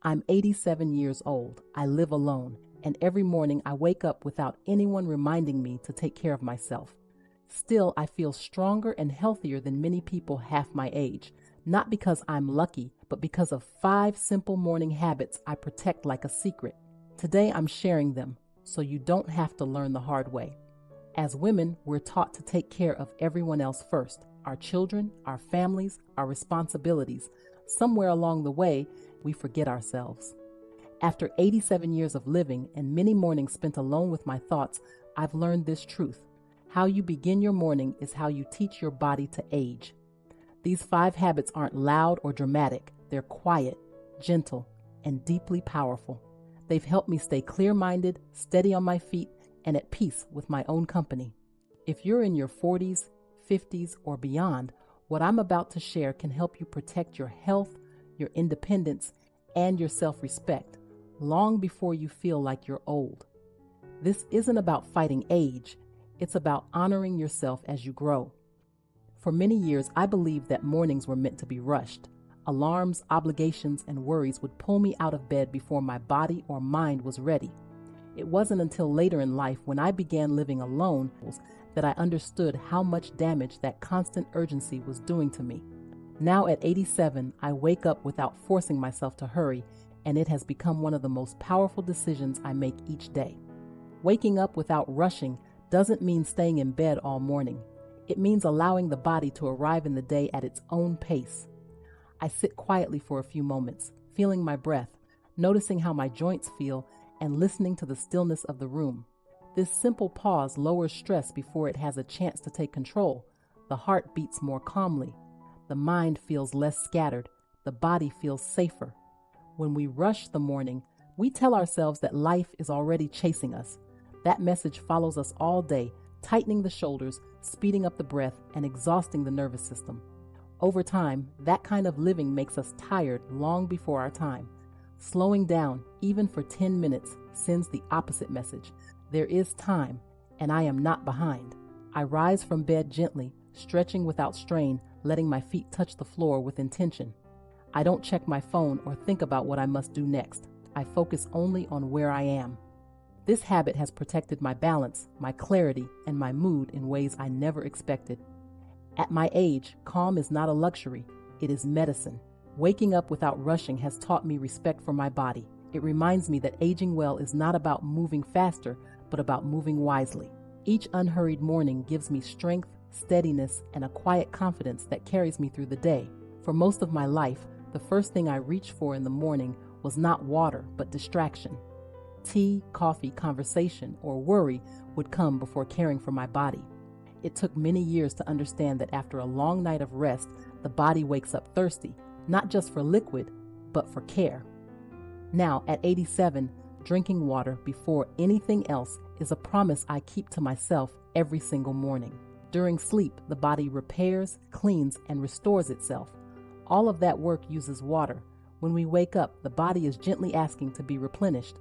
I'm 87 years old. I live alone, and every morning I wake up without anyone reminding me to take care of myself. Still, I feel stronger and healthier than many people half my age, not because I'm lucky, but because of 5 simple morning habits I protect like a secret. Today I'm sharing them, so you don't have to learn the hard way. As women, we're taught to take care of everyone else first, our children, our families, our responsibilities. Somewhere along the way, we forget ourselves. After 87 years of living and many mornings spent alone with my thoughts, I've learned this truth. How you begin your morning is how you teach your body to age. These 5 habits aren't loud or dramatic. They're quiet, gentle, and deeply powerful. They've helped me stay clear-minded, steady on my feet, and at peace with my own company. If you're in your 40s, 50s, or beyond, what I'm about to share can help you protect your health, your independence, and your self-respect long before you feel like you're old. This isn't about fighting age. It's about honoring yourself as you grow. For many years, I believed that mornings were meant to be rushed. Alarms, obligations, and worries would pull me out of bed before my body or mind was ready. It wasn't until later in life, when I began living alone, that I understood how much damage that constant urgency was doing to me. Now at 87, I wake up without forcing myself to hurry, and it has become one of the most powerful decisions I make each day. Waking up without rushing doesn't mean staying in bed all morning. It means allowing the body to arrive in the day at its own pace. I sit quietly for a few moments, feeling my breath, noticing how my joints feel, and listening to the stillness of the room. This simple pause lowers stress before it has a chance to take control. The heart beats more calmly. The mind feels less scattered. The body feels safer. When we rush the morning, we tell ourselves that life is already chasing us. That message follows us all day, tightening the shoulders, speeding up the breath, and exhausting the nervous system. Over time, that kind of living makes us tired long before our time. Slowing down, even for 10 minutes, sends the opposite message. There is time, and I am not behind. I rise from bed gently, stretching without strain, letting my feet touch the floor with intention. I don't check my phone or think about what I must do next. I focus only on where I am. This habit has protected my balance, my clarity, and my mood in ways I never expected. At my age, calm is not a luxury, it is medicine. Waking up without rushing has taught me respect for my body. It reminds me that aging well is not about moving faster, but about moving wisely. Each unhurried morning gives me strength, steadiness, and a quiet confidence that carries me through the day. For most of my life, the first thing I reached for in the morning was not water, but distraction. Tea, coffee, conversation, or worry would come before caring for my body. It took many years to understand that after a long night of rest, the body wakes up thirsty, not just for liquid, but for care. Now, at 87, drinking water before anything else is a promise I keep to myself every single morning. During sleep, the body repairs, cleans, and restores itself. All of that work uses water. When we wake up, the body is gently asking to be replenished.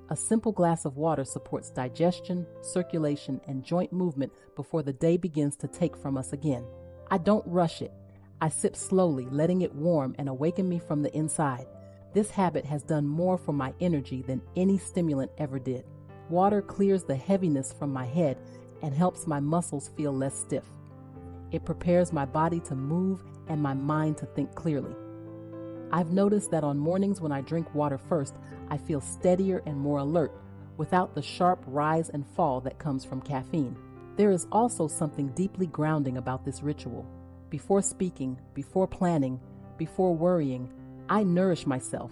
A simple glass of water supports digestion, circulation, and joint movement before the day begins to take from us again. I don't rush it. I sip slowly, letting it warm and awaken me from the inside. This habit has done more for my energy than any stimulant ever did. Water clears the heaviness from my head and helps my muscles feel less stiff. It prepares my body to move and my mind to think clearly. I've noticed that on mornings when I drink water first, I feel steadier and more alert, without the sharp rise and fall that comes from caffeine. There is also something deeply grounding about this ritual. Before speaking, before planning, before worrying, I nourish myself.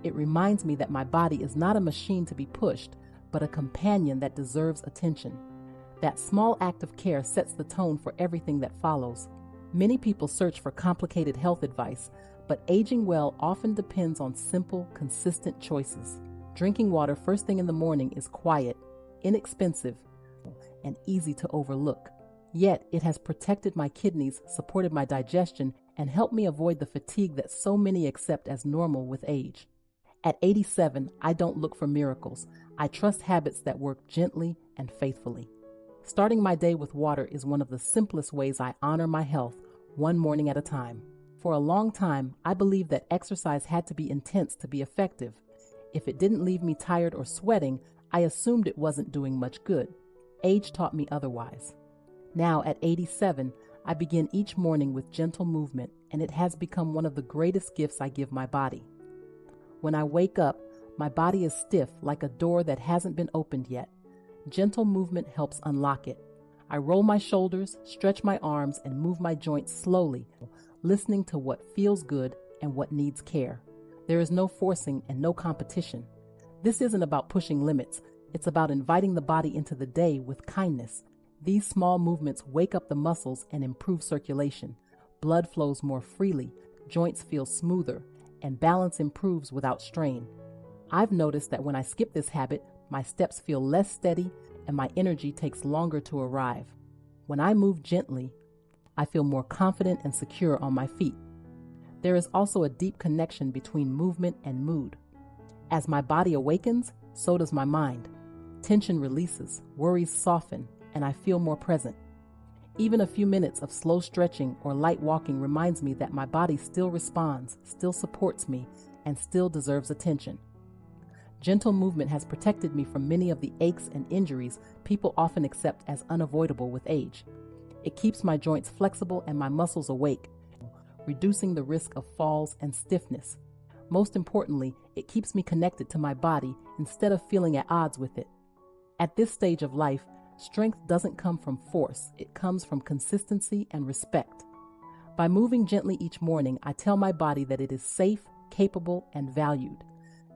It reminds me that my body is not a machine to be pushed, but a companion that deserves attention. That small act of care sets the tone for everything that follows. Many people search for complicated health advice, but aging well often depends on simple, consistent choices. Drinking water first thing in the morning is quiet, inexpensive, and easy to overlook. Yet, it has protected my kidneys, supported my digestion, and helped me avoid the fatigue that so many accept as normal with age. At 87, I don't look for miracles. I trust habits that work gently and faithfully. Starting my day with water is one of the simplest ways I honor my health, one morning at a time. For a long time, I believed that exercise had to be intense to be effective. If it didn't leave me tired or sweating, I assumed it wasn't doing much good. Age taught me otherwise. Now, at 87, I begin each morning with gentle movement, and it has become one of the greatest gifts I give my body. When I wake up, my body is stiff like a door that hasn't been opened yet. Gentle movement helps unlock it. I roll my shoulders, stretch my arms, and move my joints slowly, listening to what feels good and what needs care. There is no forcing and no competition. This isn't about pushing limits. It's about inviting the body into the day with kindness. These small movements wake up the muscles and improve circulation. Blood flows more freely, joints feel smoother, and balance improves without strain. I've noticed that when I skip this habit, my steps feel less steady and my energy takes longer to arrive. When I move gently, I feel more confident and secure on my feet. There is also a deep connection between movement and mood. As my body awakens, so does my mind. Tension releases, worries soften, and I feel more present. Even a few minutes of slow stretching or light walking reminds me that my body still responds, still supports me, and still deserves attention. Gentle movement has protected me from many of the aches and injuries people often accept as unavoidable with age. It keeps my joints flexible and my muscles awake, reducing the risk of falls and stiffness. Most importantly, it keeps me connected to my body instead of feeling at odds with it. At this stage of life, strength doesn't come from force, it comes from consistency and respect. By moving gently each morning, I tell my body that it is safe, capable, and valued.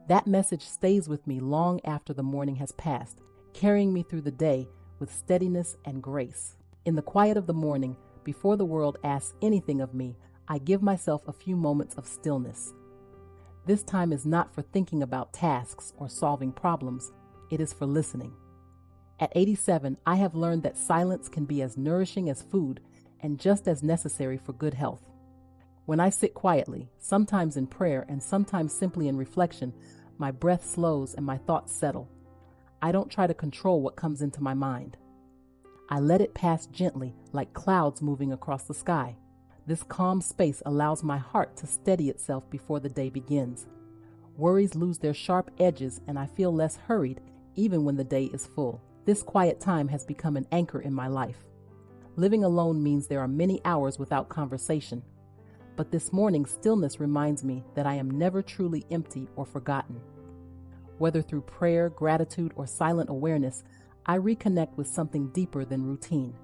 That message stays with me long after the morning has passed, carrying me through the day with steadiness and grace. In the quiet of the morning, before the world asks anything of me, I give myself a few moments of stillness. This time is not for thinking about tasks or solving problems, it is for listening. At 87, I have learned that silence can be as nourishing as food and just as necessary for good health. When I sit quietly, sometimes in prayer and sometimes simply in reflection, my breath slows and my thoughts settle. I don't try to control what comes into my mind. I let it pass gently, like clouds moving across the sky. This calm space allows my heart to steady itself before the day begins. Worries lose their sharp edges and I feel less hurried even when the day is full. This quiet time has become an anchor in my life. Living alone means there are many hours without conversation. But this morning's stillness reminds me that I am never truly empty or forgotten. Whether through prayer, gratitude, or silent awareness, I reconnect with something deeper than routine.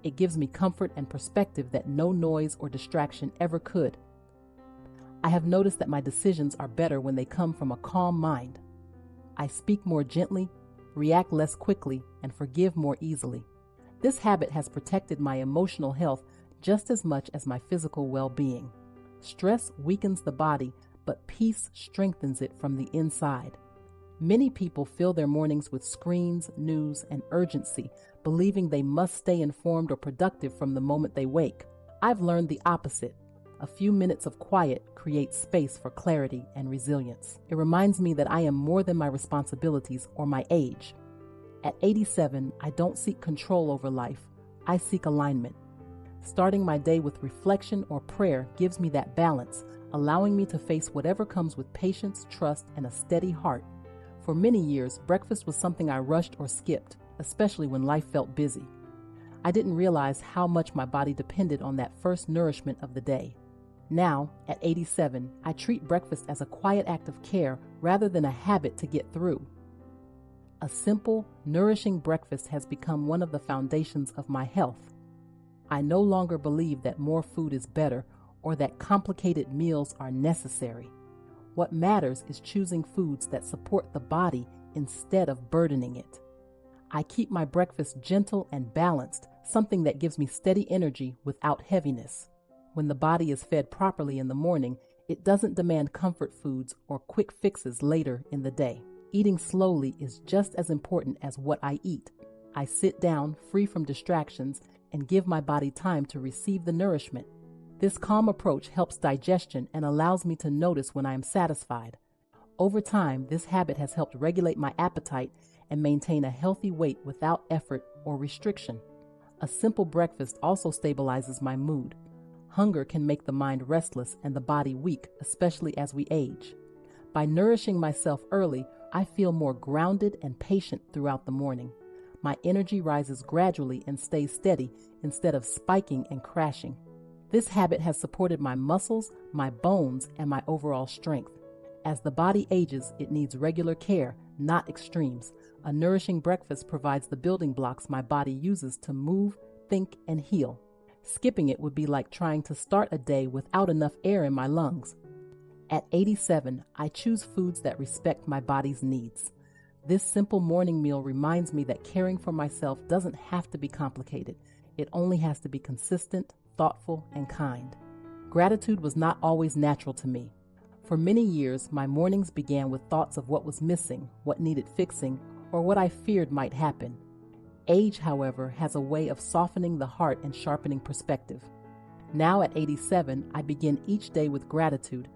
It gives me comfort and perspective that no noise or distraction ever could. I have noticed that my decisions are better when they come from a calm mind. I speak more gently, react less quickly, and forgive more easily. This habit has protected my emotional health just as much as my physical well-being. Stress weakens the body, but peace strengthens it from the inside. Many people fill their mornings with screens, news, and urgency, believing they must stay informed or productive from the moment they wake. I've learned the opposite. A few minutes of quiet creates space for clarity and resilience. It reminds me that I am more than my responsibilities or my age. At 87, I don't seek control over life. I seek alignment. Starting my day with reflection or prayer gives me that balance, allowing me to face whatever comes with patience, trust, and a steady heart. For many years, breakfast was something I rushed or skipped, especially when life felt busy. I didn't realize how much my body depended on that first nourishment of the day. Now, at 87, I treat breakfast as a quiet act of care rather than a habit to get through. A simple, nourishing breakfast has become one of the foundations of my health. I no longer believe that more food is better or that complicated meals are necessary. What matters is choosing foods that support the body instead of burdening it. I keep my breakfast gentle and balanced, something that gives me steady energy without heaviness. When the body is fed properly in the morning, it doesn't demand comfort foods or quick fixes later in the day. Eating slowly is just as important as what I eat. I sit down, free from distractions, and give my body time to receive the nourishment. This calm approach helps digestion and allows me to notice when I am satisfied. Over time, this habit has helped regulate my appetite and maintain a healthy weight without effort or restriction. A simple breakfast also stabilizes my mood. Hunger can make the mind restless and the body weak, especially as we age. By nourishing myself early, I feel more grounded and patient throughout the morning. My energy rises gradually and stays steady instead of spiking and crashing. This habit has supported my muscles, my bones, and my overall strength. As the body ages, it needs regular care, not extremes. A nourishing breakfast provides the building blocks my body uses to move, think, and heal. Skipping it would be like trying to start a day without enough air in my lungs. At 87, I choose foods that respect my body's needs. This simple morning meal reminds me that caring for myself doesn't have to be complicated. It only has to be consistent, thoughtful, and kind. Gratitude was not always natural to me. For many years, my mornings began with thoughts of what was missing, what needed fixing, or what I feared might happen. Age, however, has a way of softening the heart and sharpening perspective. Now at 87, I begin each day with gratitude,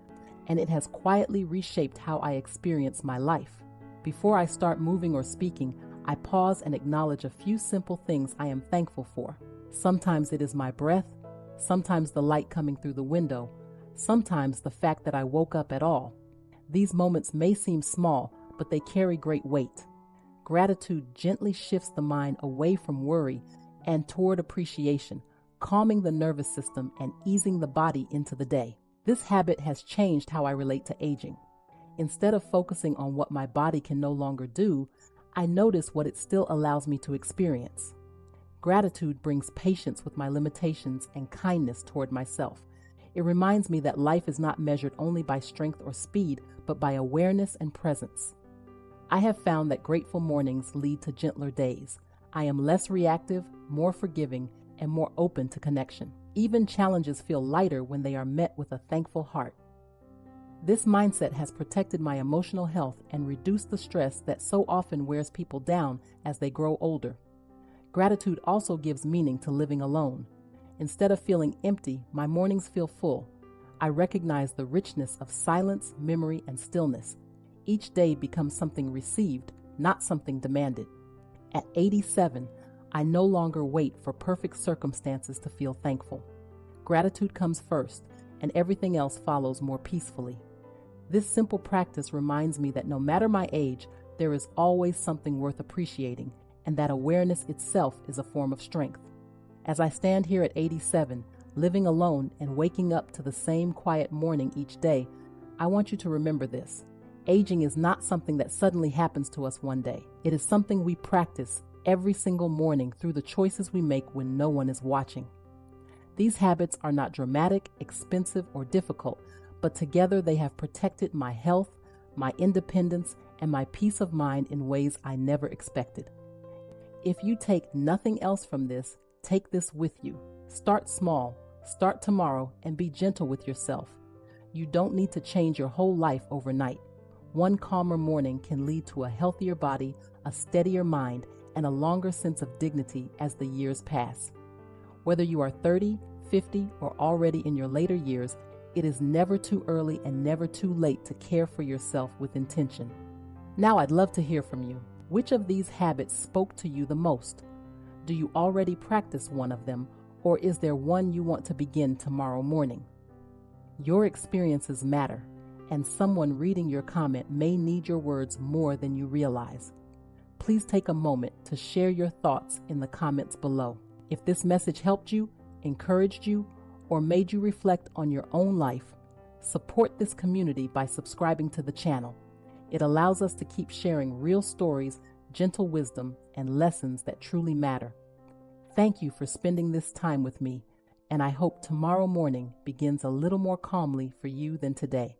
and it has quietly reshaped how I experience my life. Before I start moving or speaking, I pause and acknowledge a few simple things I am thankful for. Sometimes it is my breath, sometimes the light coming through the window, sometimes the fact that I woke up at all. These moments may seem small, but they carry great weight. Gratitude gently shifts the mind away from worry and toward appreciation, calming the nervous system and easing the body into the day. This habit has changed how I relate to aging. Instead of focusing on what my body can no longer do, I notice what it still allows me to experience. Gratitude brings patience with my limitations and kindness toward myself. It reminds me that life is not measured only by strength or speed, but by awareness and presence. I have found that grateful mornings lead to gentler days. I am less reactive, more forgiving, and more open to connection. Even challenges feel lighter when they are met with a thankful heart. This mindset has protected my emotional health and reduced the stress that so often wears people down as they grow older. Gratitude also gives meaning to living alone. Instead of feeling empty, my mornings feel full. I recognize the richness of silence, memory, and stillness. Each day becomes something received, not something demanded. At 87, I no longer wait for perfect circumstances to feel thankful. Gratitude comes first, and everything else follows more peacefully. This simple practice reminds me that no matter my age, there is always something worth appreciating, and that awareness itself is a form of strength. As I stand here at 87, living alone and waking up to the same quiet morning each day, I want you to remember this. Aging is not something that suddenly happens to us one day. It is something we practice every single morning through the choices we make when no one is watching. These habits are not dramatic, expensive, or difficult, but together they have protected my health, my independence, and my peace of mind in ways I never expected. If you take nothing else from this, take this with you. Start small, start tomorrow, and be gentle with yourself. You don't need to change your whole life overnight. One calmer morning can lead to a healthier body, a steadier mind, and a longer sense of dignity as the years pass. Whether you are 30, 50, or already in your later years, it is never too early and never too late to care for yourself with intention. Now I'd love to hear from you. Which of these habits spoke to you the most? Do you already practice one of them, or is there one you want to begin tomorrow morning? Your experiences matter, and someone reading your comment may need your words more than you realize. Please take a moment to share your thoughts in the comments below. If this message helped you, encouraged you, or made you reflect on your own life, support this community by subscribing to the channel. It allows us to keep sharing real stories, gentle wisdom, and lessons that truly matter. Thank you for spending this time with me, and I hope tomorrow morning begins a little more calmly for you than today.